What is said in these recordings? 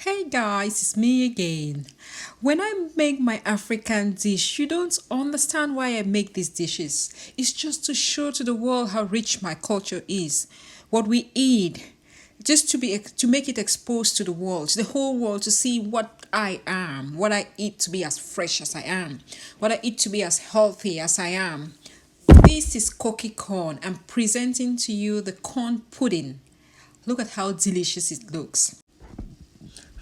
Hey guys, it's me again. When I make my African dish, you don't understand why I make these dishes. It's just to show to the world how rich my culture is, what we eat, just to make it exposed to the world, to the whole world, to see what I am, what I eat to be as fresh as I am, what I eat to be as healthy as I am. This is Koki Corn. I'm presenting to you the corn pudding. Look at how delicious it looks.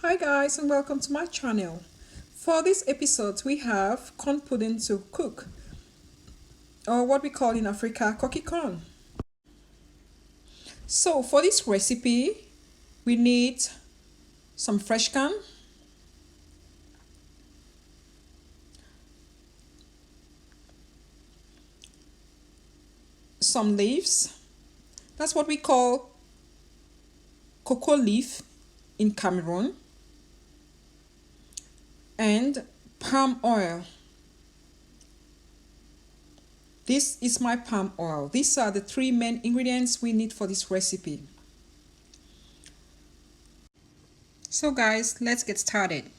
Hi guys and welcome to my channel. For this episode we have corn pudding to cook, or what we call in Africa Koki Corn. So for this recipe we need some fresh corn, some leaves, that's what we call cocoa leaf in Cameroon, and palm oil. This is my palm oil. These are the three main ingredients we need for this recipe. So guys, let's get started.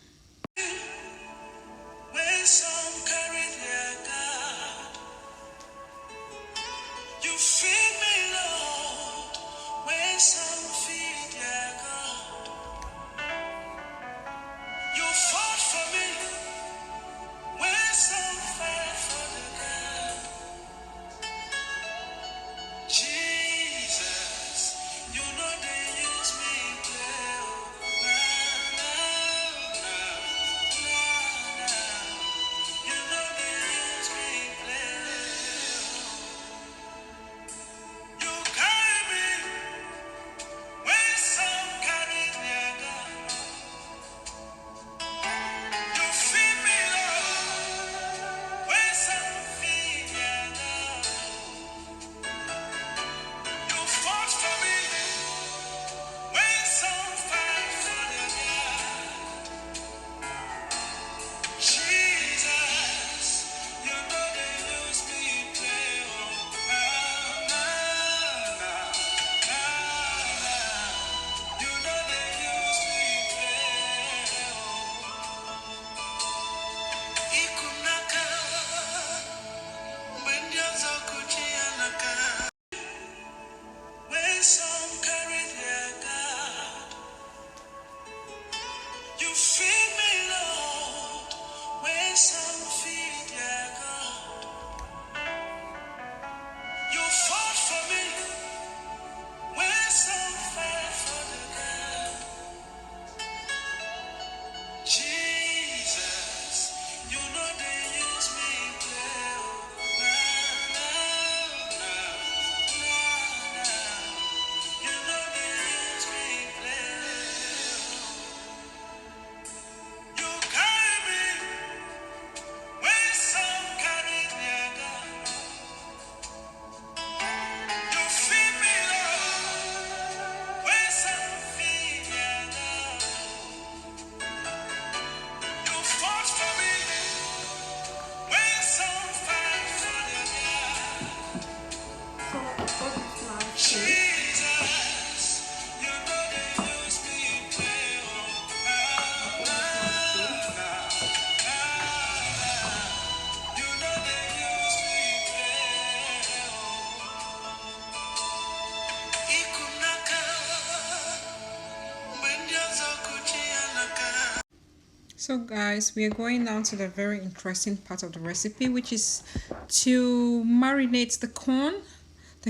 So guys, we are going now to the very interesting part of the recipe, which is to marinate the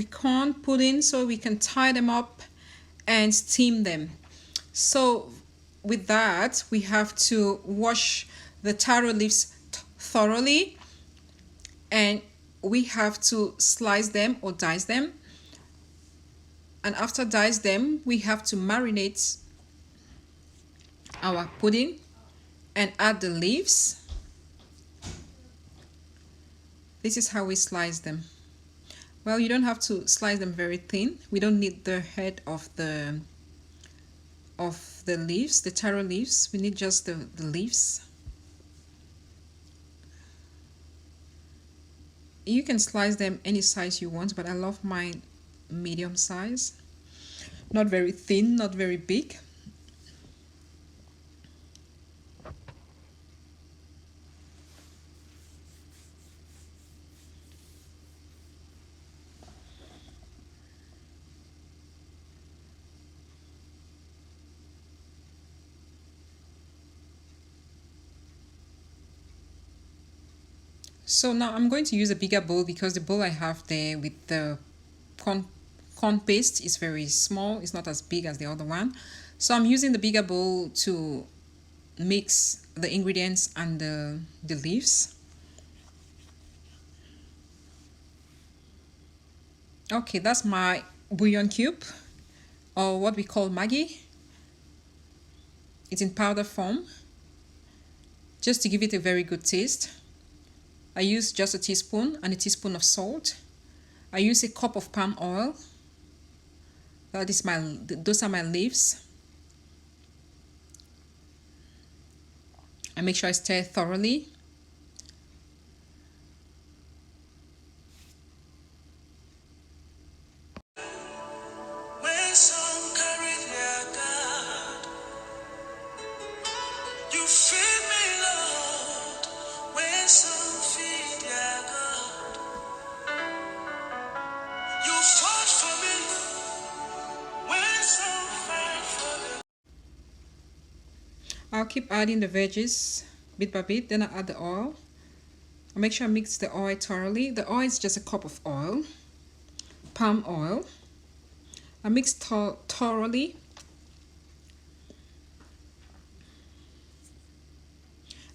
corn pudding, so we can tie them up and steam them. So with that, we have to wash the taro leaves thoroughly, and we have to slice them or dice them. And after dice them, we have to marinate our pudding and add the leaves. This is how we slice them. Well, you don't have to slice them very thin. We don't need the head of the leaves, the taro leaves. We need just the leaves. You can slice them any size you want, but I love mine medium size. Not very thin, not very big. So now I'm going to use a bigger bowl because the bowl I have there with the corn paste is very small. It's not as big as the other one. So I'm using the bigger bowl to mix the ingredients and the leaves. Okay, that's my bouillon cube, or what we call Maggi. It's in powder form, just to give it a very good taste. I use just a teaspoon and a teaspoon of salt. I use a cup of palm oil. Those are my leaves. I make sure I stir thoroughly. I'll keep adding the veggies bit by bit, then I add the oil. I make sure I mix the oil thoroughly. The oil is just a cup of oil, palm oil. I mix thoroughly.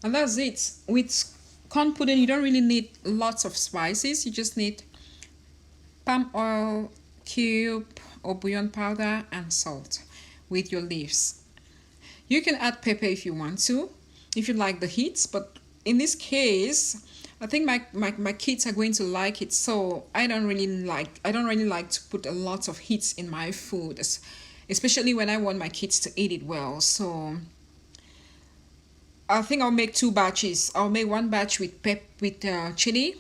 And that's it. With corn pudding, you don't really need lots of spices. You just need palm oil cube or bouillon powder and salt with your leaves. You can add pepper if you want to, if you like the heat, but in this case, I think my kids are going to like it, so I don't really like to put a lot of heat in my food, especially when I want my kids to eat it well. So I think I'll make 2 batches. I'll make 1 batch with chili.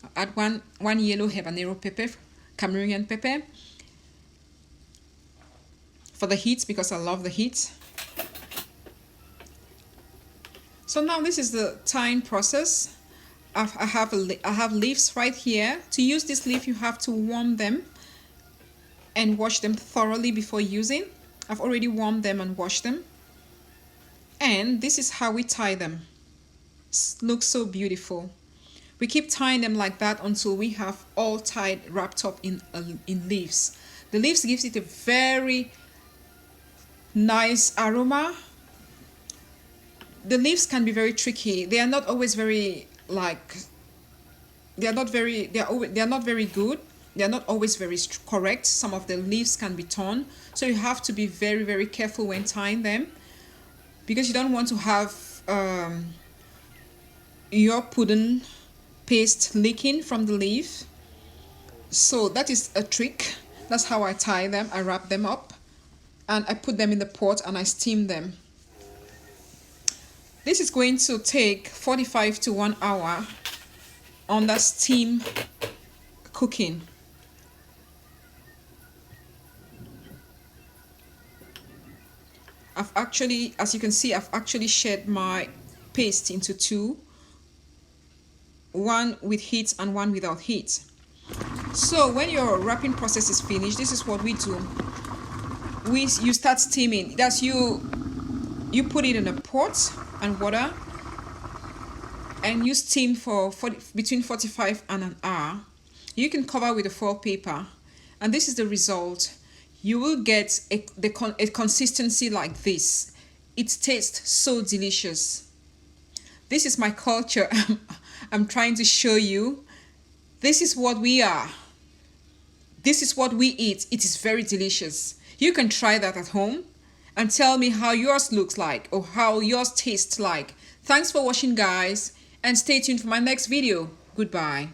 I'll add one yellow habanero pepper, Cameroonian pepper, for the heat because I love the heat. So now this is the tying process. I have leaves right here. To use this leaf, you have to warm them and wash them thoroughly before using. I've already warmed them and washed them. And this is how we tie them. Looks so beautiful. We keep tying them like that until we have all tied, wrapped up in leaves. The leaves gives it a very nice aroma. The leaves can be very tricky. They are not always very they are not very good. They are not always very correct. Some of the leaves can be torn. So you have to be very, very careful when tying them, because you don't want to have your pudding paste leaking from the leaf. So that is a trick. That's how I tie them. I wrap them up and I put them in the pot and I steam them. This is going to take 45 to 1 hour under steam cooking. As you can see, I've actually shared my paste into 2, one with heat and one without heat. So when your wrapping process is finished, this is what we do. You start steaming. That's you put it in a pot and water and you steam for between 45 and an hour. You can cover with a foil paper, and this is the result. You will get a consistency like this. It tastes so delicious. This is my culture. I'm trying to show you. This is what we are. This is what we eat. It is very delicious. You can try that at home and tell me how yours looks like or how yours tastes like. Thanks for watching, guys, and stay tuned for my next video. Goodbye.